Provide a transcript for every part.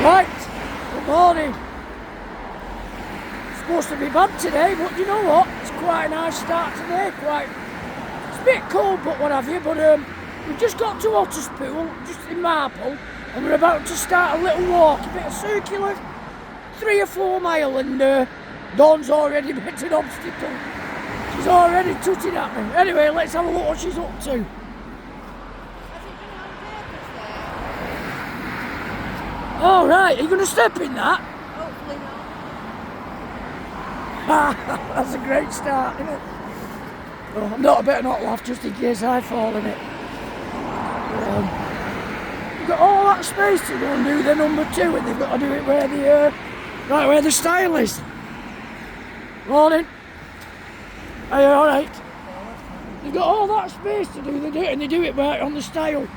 Right, good morning. It's supposed to be bad today, but you know what? It's quite a nice start today. It's a bit cold, but what have you. But we've just got to Otterpool, just in Marple, and we're about to start a little walk, a bit of circular, 3 or 4 mile, and Dawn's already met an obstacle. She's already tutting at me. Anyway, let's have a look what she's up to. All right, are you going to step in that? Hopefully not. That's a great start, isn't it? Oh, I better not laugh just in case I fall in it. You've got all that space to go and do the number 2, and they've got to do it where the style is. Morning. Are you all right? You've got all that space to do and they do it right on the style.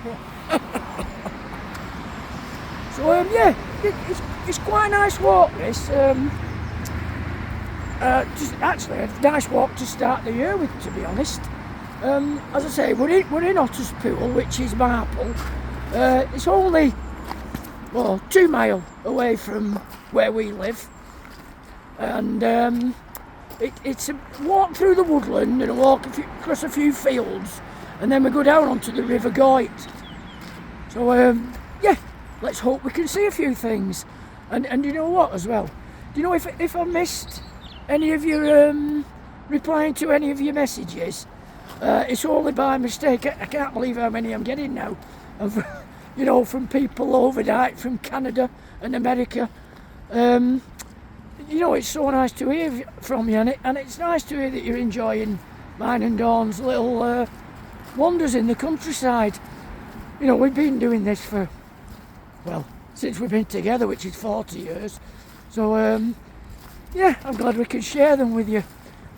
So yeah, it's quite a nice walk. This just actually a nice walk to start the year with, to be honest. As I say, we're in Otterpool, which is Marple. It's only 2 mile away from where we live, and it's a walk through the woodland and a walk across a few fields, and then we go down onto the River Goit. So yeah. Let's hope we can see a few things. And you know what as well? Do you know if I missed any of your replying to any of your messages, it's only by mistake. I can't believe how many I'm getting now. From people overnight from Canada and America. It's so nice to hear from you, and it's nice to hear that you're enjoying mine and Dawn's little wanders in the countryside. We've been doing this for, since we've been together, which is 40 years. So, yeah, I'm glad we can share them with you.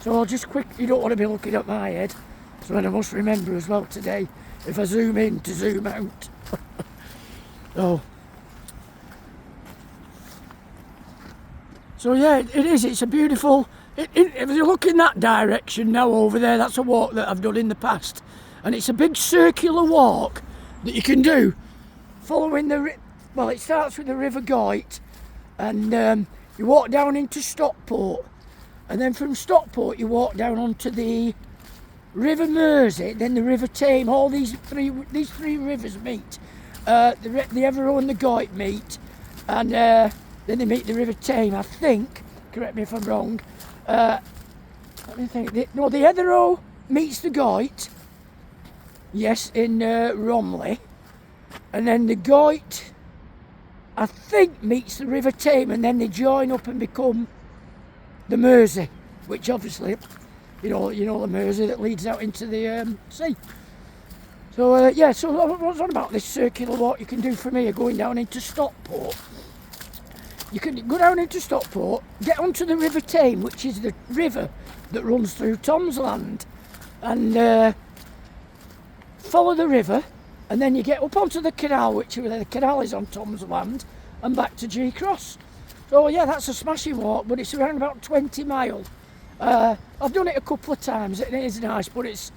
So I'll just you don't want to be looking at my head. So I must remember as well today, if I zoom in, to zoom out. Oh. So yeah, it is. It's a beautiful, if you look in that direction now over there, that's a walk that I've done in the past. And it's a big circular walk that you can do following it starts with the River Goit, and you walk down into Stockport, and then from Stockport you walk down onto the River Mersey, then the River Tame. All these three rivers meet. The Evero and the Goit meet, and then they meet the River Tame, I think. Correct me if I'm wrong. Let me think. The Evero meets the Goit, yes, in Romley, and then the Goit, I think, meets the River Tame, and then they join up and become the Mersey, which obviously, the Mersey that leads out into the sea. So yeah, so what's on about this circular walk you can do from here going down into Stockport? You can go down into Stockport, get onto the River Tame, which is the river that runs through Tom's Land, and follow the river. And then you get up onto the canal, which the canal is on Tom's Land, and back to G Cross. So yeah, that's a smashing walk, but it's around about 20 mile. I've done it a couple of times, and it is nice, but it's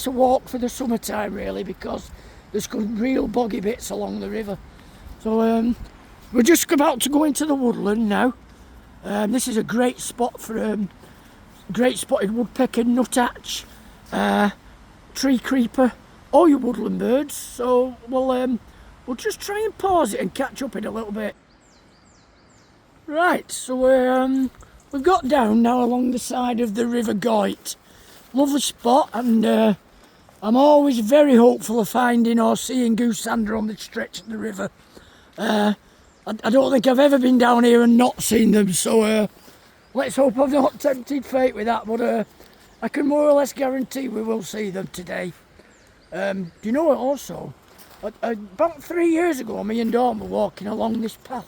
a walk for the summertime really, because there's some real boggy bits along the river. So we're just about to go into the woodland now. This is a great spot for great spotted woodpecker, nuthatch, tree creeper, all your woodland birds. So we'll just try and pause it and catch up in a little bit. Right, so we've got down now along the side of the River Goit. Lovely spot, and I'm always very hopeful of finding or seeing Goose Sander on the stretch of the river. I don't think I've ever been down here and not seen them, so let's hope I've not tempted fate with that, but I can more or less guarantee we will see them today. Do you know what also? About 3 years ago, me and Dawn were walking along this path,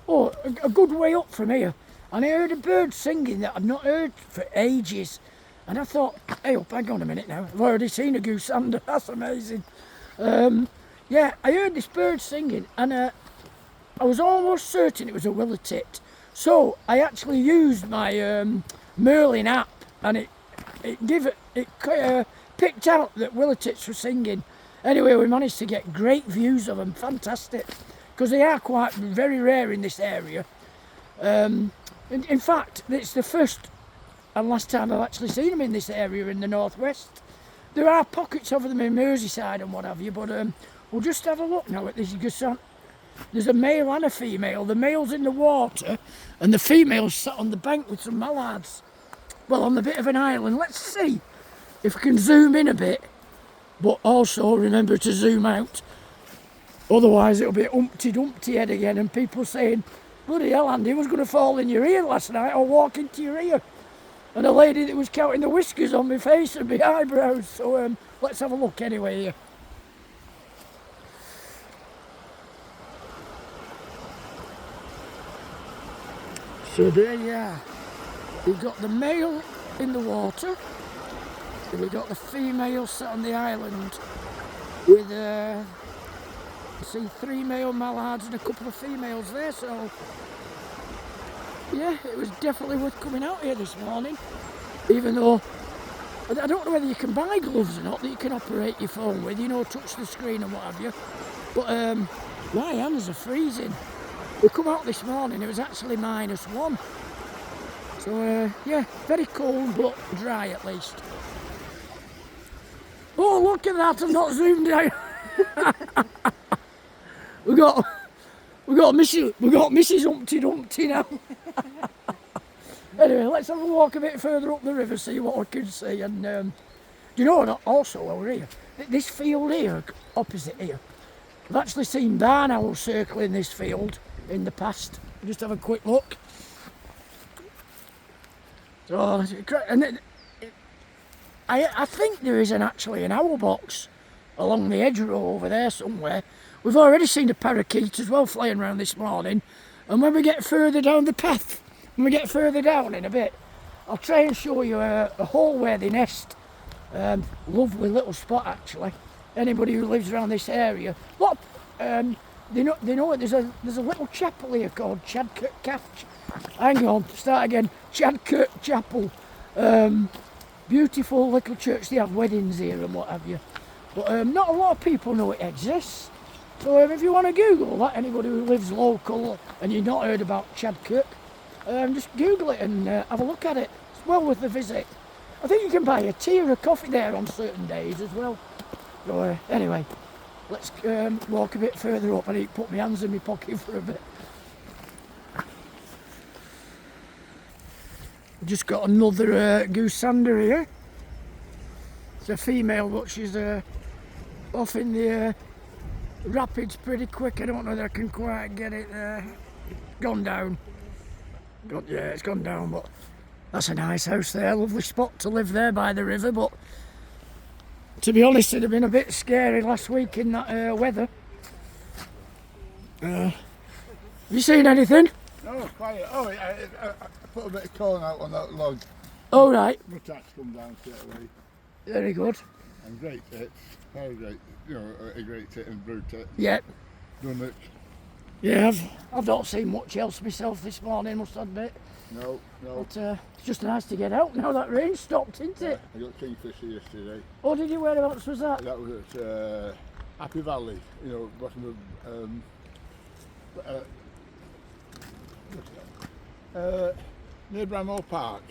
a good way up from here, and I heard a bird singing that I'd not heard for ages. And I thought, hey up, hang on a minute now, I've already seen a Goose Sander, that's amazing. Yeah, I heard this bird singing, and I was almost certain it was a willow-tit. So I actually used my Merlin app, and it picked out that willow-tits were singing. Anyway, we managed to get great views of them, fantastic. because they are quite very rare in this area. In fact, it's the first and last time I've actually seen them in this area in the northwest. There are pockets of them in Merseyside and what have you, but we'll just have a look now at this Goose Sander. There's a male and a female. The male's in the water and the female's sat on the bank with some mallards. Well, on the bit of an island. Let's see if we can zoom in a bit, but also remember to zoom out. Otherwise it'll be Humpty Dumpty head again and people saying, bloody hell Andy, was going to fall in your ear last night or walk into your ear. And a lady that was counting the whiskers on my face and my eyebrows. So let's have a look anyway here. So there you are. We've got the male in the water. And we've got the female sat on the island with see 3 male mallards and a couple of females there. So yeah, it was definitely worth coming out here this morning. Even though I don't know whether you can buy gloves or not that you can operate your phone with, you know, touch the screen and what have you. But my hands are freezing. We come out this morning, it was actually -1. So yeah, very cold but dry at least. Oh, look at that, I've not zoomed out. we got Mrs. Humpty Dumpty now. Anyway, let's have a walk a bit further up the river, see what we can see. And do you know what? Also over here, this field here, opposite here, I've actually seen barn owls circling this field in the past. Just have a quick look. So, and I think there is actually an owl box along the hedgerow over there somewhere. We've already seen a parakeet as well flying around this morning. And when we get further down the path, when we get further down in a bit, I'll try and show you a hole where they nest. Lovely little spot actually. Anybody who lives around this area, what? They know it. There's a little chapel here called Chadkirk Hang on, start again. Chadkirk Chapel. Beautiful little church. They have weddings here and what have you. But not a lot of people know it exists. So if you want to Google that, anybody who lives local and you've not heard about Chadkirk, just Google it and have a look at it. It's well worth a visit. I think you can buy a tea or a coffee there on certain days as well. So anyway, let's walk a bit further up. I need to put my hands in my pocket for a bit. We've just got another Goose Sander here. It's a female, but she's off in the rapids pretty quick. I don't know whether I can quite get it gone down. Yeah, it's gone down, but that's a nice house there. Lovely spot to live there by the river, but to be honest, it'd have been a bit scary last week in that weather. Have you seen anything? No, quiet. Oh, I put a bit of corn out on that log. Oh, right. My tax come down straight away. Very good. And great tits. Very great. You know, a great tit and brood tit. Yeah. Done it. Yeah, I've not seen much else myself this morning, must admit. No. But it's just nice to get out now that rain stopped, isn't it? I got kingfisher yesterday. Oh, did you? Whereabouts was that? That was at Happy Valley, you know, bottom of near Bramall Park,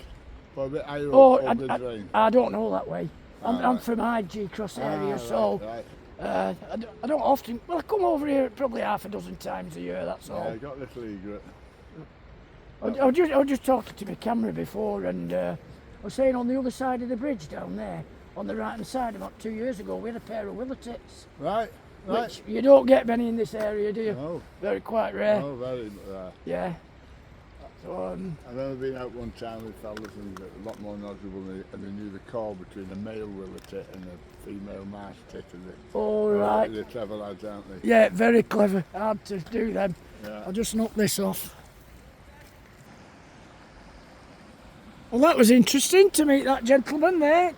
for a bit higher up the drain. I don't know that way. I'm from IG Cross area, so right. I don't often. Well, I come over here probably half a dozen times a year. That's all. Yeah, I got little egret. I was just talking to my camera before, and I was saying on the other side of the bridge down there, on the right hand side, about 2 years ago, we had a pair of willow tits. Right. Which you don't get many in this area, do you? No. Very quite rare. No, very rare. Yeah. So, I've only been out one time with fellas and a lot more knowledgeable and they knew the call between a male willow tit and a female marsh tit. all right. They're clever lads, aren't they? Yeah, very clever. Hard to do them. Yeah. I'll just knock this off. Well, that was interesting to meet that gentleman there,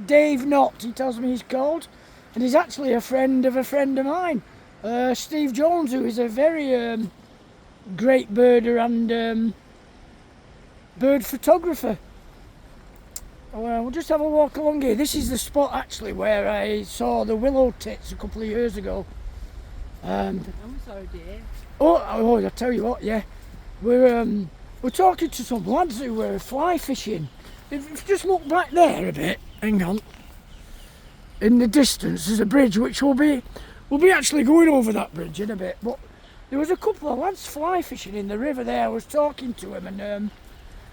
Dave Knott, he tells me he's called, and he's actually a friend of mine, Steve Jones, who is a very great birder and bird photographer. We'll just have a walk along here. This is the spot actually where I saw the willow tits a couple of years ago. And I'm sorry, dear. I tell you what, yeah, we're talking to some lads who were fly fishing. If you just look back there a bit, hang on. In the distance, there's a bridge which we'll be actually going over that bridge in a bit. But there was a couple of lads fly fishing in the river there. I was talking to him, and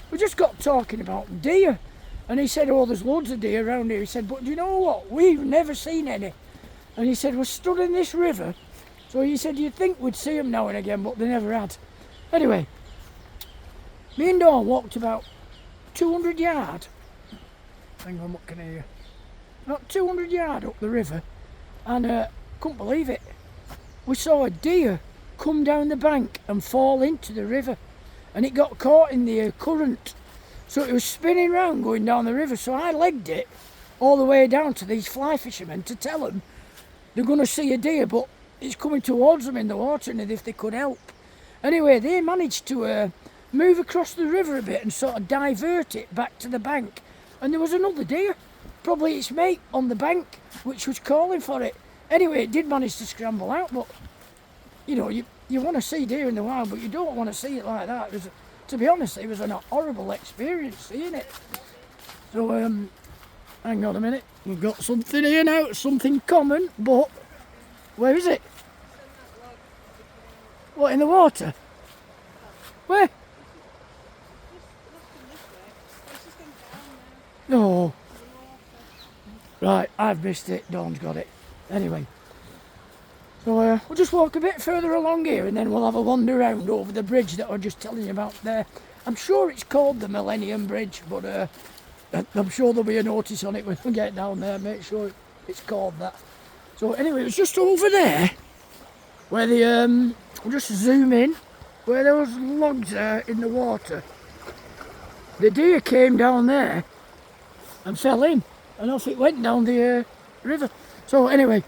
we just got talking about deer. And he said, "Oh, there's loads of deer around here." He said, "But do you know what? We've never seen any." And he said, "We're stood in this river." So he said, "You'd think we'd see them now and again, but they never had." Anyway, me and Dawn walked about 200 yard. Hang on, what can I hear? About 200 yard up the river, and couldn't believe it. We saw a deer come down the bank and fall into the river, and it got caught in the current. So it was spinning round going down the river. So I legged it all the way down to these fly fishermen to tell them they're going to see a deer, but it's coming towards them in the water, and if they could help. Anyway, they managed to move across the river a bit and sort of divert it back to the bank. And there was another deer, probably its mate on the bank, which was calling for it. Anyway, it did manage to scramble out, but you know, you want to see deer in the wild, but you don't want to see it like that. To be honest, it was a horrible experience seeing it. So, hang on a minute, we've got something here now, something common, but where is it? What, in the water? Where? No. Right, I've missed it. Dawn's got it. Anyway. So we'll just walk a bit further along here, and then we'll have a wander around over the bridge that I was just telling you about there. I'm sure it's called the Millennium Bridge, but I'm sure there'll be a notice on it when we get down there. Make sure it's called that. So anyway, it was just over there where we'll just zoom in, where there was logs in the water. The deer came down there and fell in, and off it went down the river. So anyway,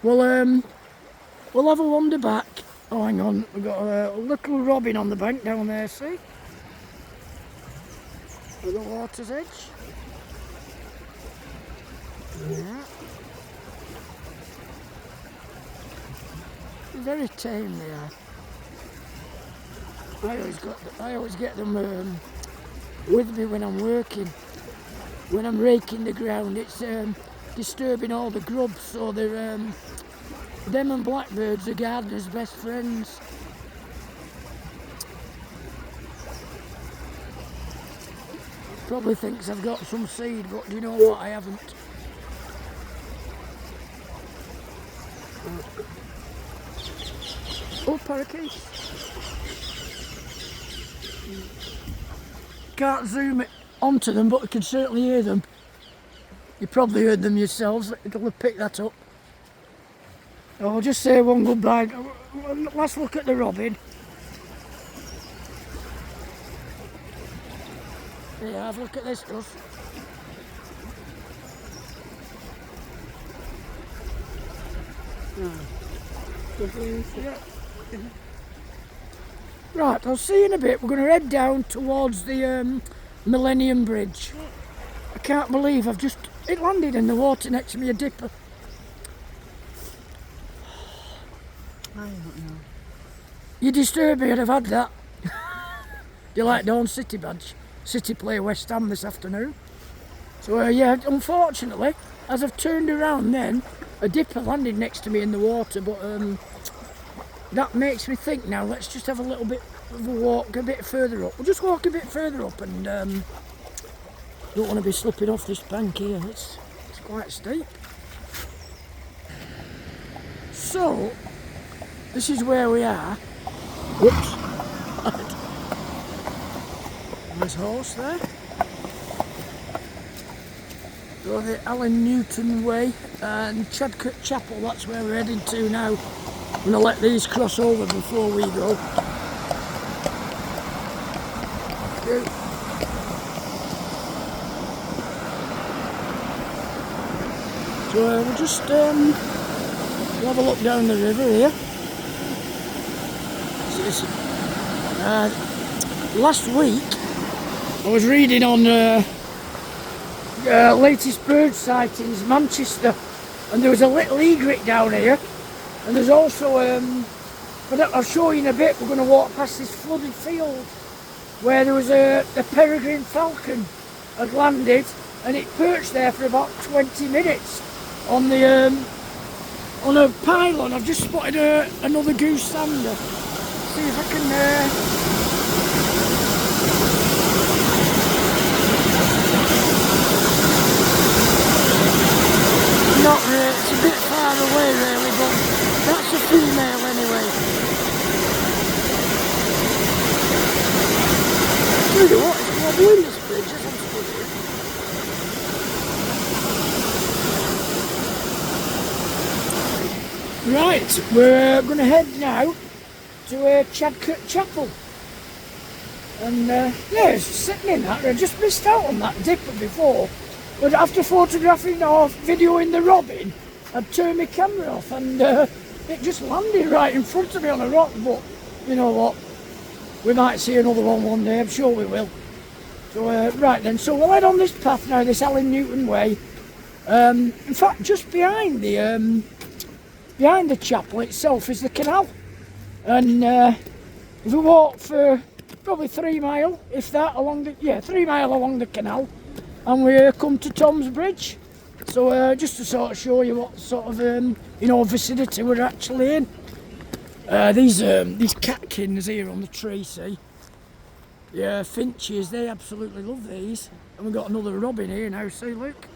we'll have a wander back. Oh, hang on, we've got a little robin on the bank down there, see? At the water's edge. Yeah. They're very tame, they are. I always get them with me when I'm working. When I'm raking the ground, it's disturbing all the grubs, so they're them and blackbirds are gardeners' best friends. Probably thinks I've got some seed, but do you know what? I haven't. Oh, parakeets. Can't zoom it onto them, but you can certainly hear them. You probably heard them yourselves. It'll have picked that up. I'll just say one goodbye. Last look at the robin. Yeah, have a look at this stuff. Yeah. Right, I'll see you in a bit. We're going to head down towards the Millennium Bridge. I can't believe it landed in the water next to me, a dipper. I don't know. You disturb me, I'd have had that. You like Dawn City badge? City play West Ham this afternoon. So yeah, unfortunately, as I've turned around then, a dipper landed next to me in the water, but that makes me think now, let's just have a little bit of a walk a bit further up. We'll just walk a bit further up, and don't want to be slipping off this bank here, it's quite steep. So, this is where we are. Whoops. There's a horse there. Go the Alan Newton Way and Chadcote Chapel, that's where we're heading to now. I'm going to let these cross over before we go. Okay. So we'll just we'll have a look down the river here. Last week I was reading on latest bird sightings Manchester, and there was a little egret down here, And there's also, but I'll show you in a bit, we're going to walk past this flooded field where there was a peregrine falcon had landed, and it perched there for about 20 minutes on the on a pylon. I've just spotted another Goose Sander. See if I can not really, it's a bit far away really, but that's a female anyway. Tell you what, it's wobbly in this bridge, as I'm studying. Right, we're going to head now to Chadcote Chapel. And yeah, it's sitting in that. I just missed out on that dipper before. But after photographing or videoing the robin, I'd turned my camera off and it just landed right in front of me on a rock. But you know what? We might see another one day, I'm sure we will. So right then, so we'll head on this path now, this Alan Newton Way. In fact, just behind the chapel itself is the canal. And if we walk for probably 3 mile, if that, along the 3 mile along the canal, and we come to Tom's Bridge. So just to sort of show you what sort of vicinity we're actually in. These catkins here on the tree, see? Yeah, finches, they absolutely love these. And we've got another robin here now, see, look.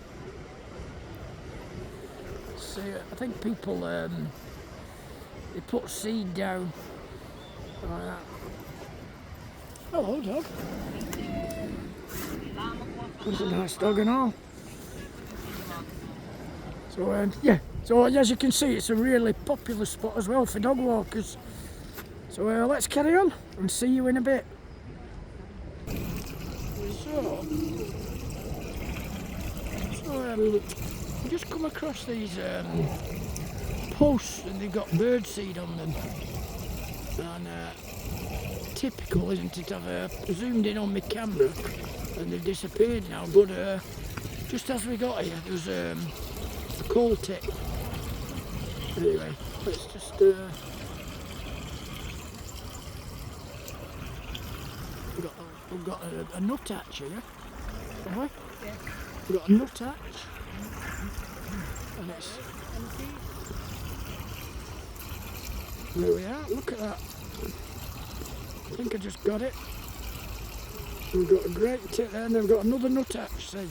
See, I think people they put seed down like that. Hello, dog. That's a nice dog and all. So yeah, so as you can see, it's a really popular spot as well for dog walkers. So let's carry on and see you in a bit. So we just come across these posts and they've got bird seed on them. And typical, isn't it? I've zoomed in on my camera and they've disappeared now, but just as we got here there was a coal tip. Anyway, let's just we've got a nut hatch here, have we? Yeah. We've got a nut hatch and it's there we are, look at that. I think I just got it. We've got a great tip there and then we've got another nut hatch, see.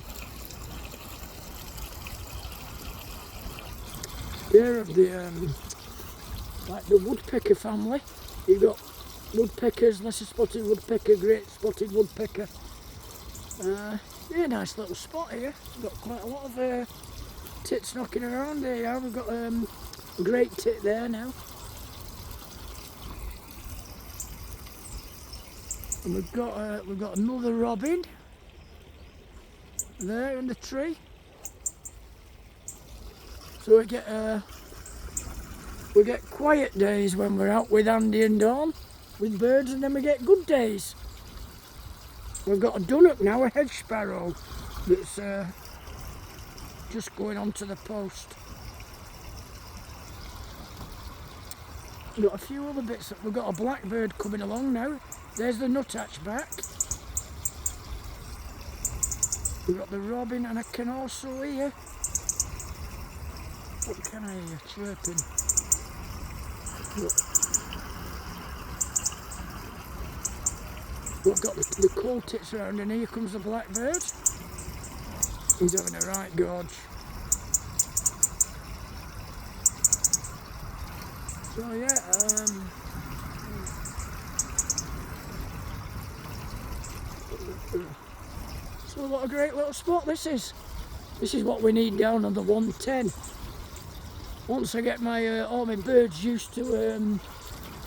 Here of the like the woodpecker family. You've got woodpeckers, lesser spotted woodpecker, great spotted woodpecker. Yeah, nice little spot here. We've got quite a lot of tits knocking around here. We've got a great tit there now. And we've got another robin there in the tree. So we get quiet days when we're out with Andy and Dawn with birds, and then we get good days. We've got a dunnock now, a hedge sparrow, that's just going onto the post. We've got a few other bits. We've got a blackbird coming along now. There's the nuthatch back. We've got the robin, and I can also hear, what can I hear? Chirping. Look. We've got the coal tits around, and here comes the blackbird. He's having a right gorge. So yeah, so what a great little spot this is. This is what we need down on the 110. Once I get my all my birds used to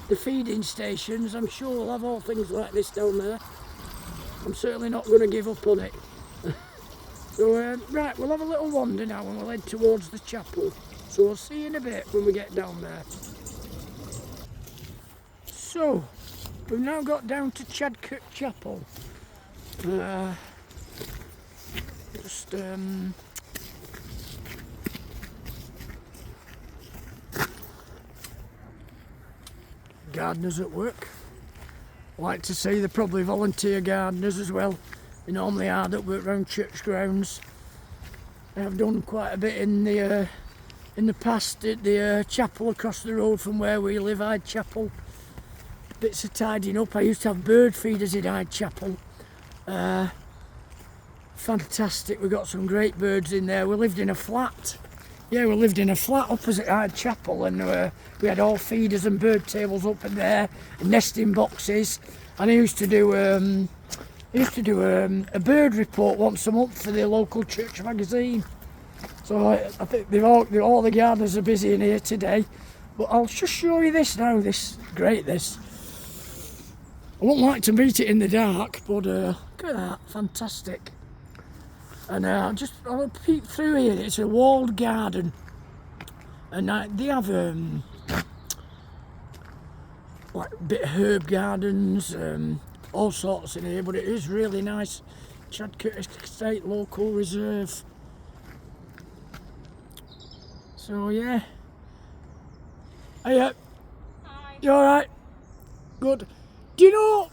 the feeding stations, I'm sure we'll have all things like this down there. I'm certainly not going to give up on it. So right, we'll have a little wander now and we'll head towards the chapel. So I'll see you in a bit when we get down there. So, we've now got down to Chadcote Chapel. Just gardeners at work. Like to see they're probably volunteer gardeners as well. They normally are that work around church grounds. I've done quite a bit in the past at the chapel across the road from where we live, Hyde Chapel. Bits of tidying up. I used to have bird feeders in Hyde Chapel. Fantastic, we got some great birds in there. We lived in a flat. Yeah, we lived in a flat opposite Hyde Chapel, and we had all feeders and bird tables up in there, and nesting boxes. And I used to do a bird report once a month for the local church magazine. So I think all the gardeners are busy in here today. But I'll just show you this now. This. I wouldn't like to meet it in the dark, but look at that, fantastic. And I'll peek through here. It's a walled garden, and they have like a bit of herb gardens, all sorts in here. But it is really nice. Chadcote Estate Local Reserve. So yeah. Hiya. Hi. You all right? Good. Do you know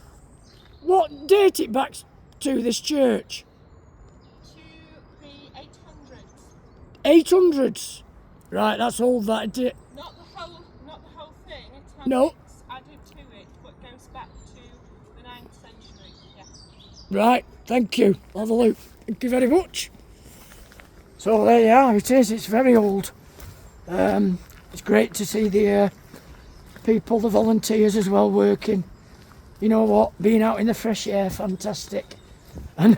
what date it backs to, this church? To the 800s. 800s. Right, that's old, that, isn't it? Not the whole thing. It's No. added to it, but goes back to the 9th century. Yeah. Right, thank you. I'll have a look. Thank you very much. So there you are, it is. It's very old. It's great to see the people, the volunteers as well, working. You know what, being out in the fresh air, fantastic. And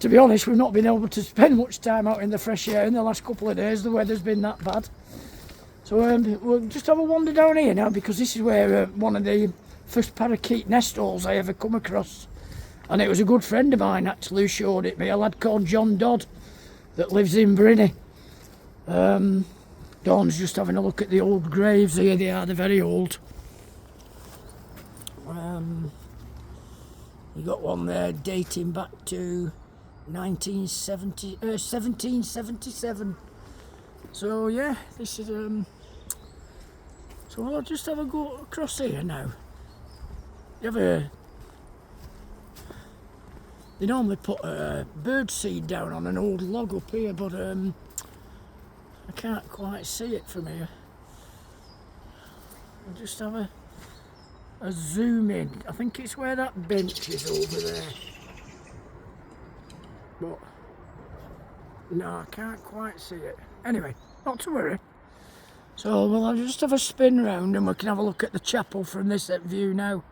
to be honest, we've not been able to spend much time out in the fresh air in the last couple of days. The weather's been that bad. So we'll just have a wander down here now, because this is where one of the first parakeet nest holes I ever come across. And it was a good friend of mine actually who showed it me, a lad called John Dodd that lives in Brinny. Dawn's just having a look at the old graves here. They're very old. You got one there dating back to 1777. So yeah, this is so I'll just have a go across here now. They normally put a bird seed down on an old log up here, but I can't quite see it from here. I'll just have a zoom in. I think it's where that bench is over there. But no, I can't quite see it. Anyway, not to worry. So I'll just have a spin round and we can have a look at the chapel from this view now.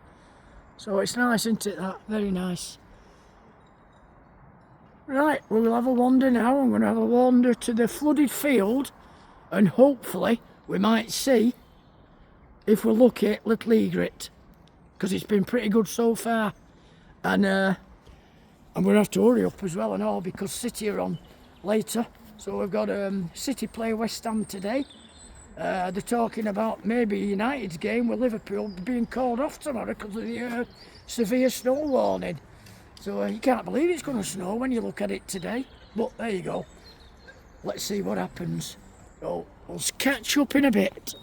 So it's nice, isn't it, that? Very nice. Right, we'll have a wander now. I'm going to have a wander to the flooded field, and hopefully we might see, if we're lucky, little egret, because it's been pretty good so far. And I'm going to have to hurry up as well and all, because City are on later. So we've got City play West Ham today. They're talking about maybe United's game with Liverpool being called off tomorrow because of the severe snow warning. So you can't believe it's going to snow when you look at it today. But there you go. Let's see what happens. So we'll catch up in a bit.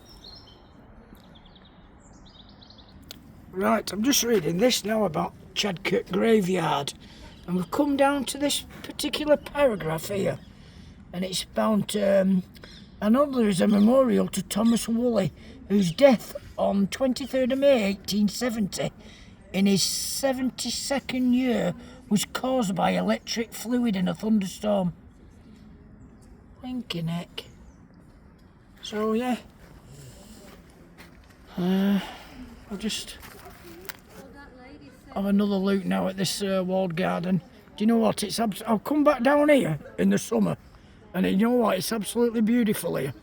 Right, I'm just reading this now about Chadcote Graveyard. And we've come down to this particular paragraph here. And it's about, and there is a memorial to Thomas Woolley, whose death on 23rd of May 1870, in his 72nd year, was caused by electric fluid in a thunderstorm. Thinking heck. So yeah, I'll just have another look now at this walled garden. Do you know what? I'll come back down here in the summer, and you know what? It's absolutely beautiful here.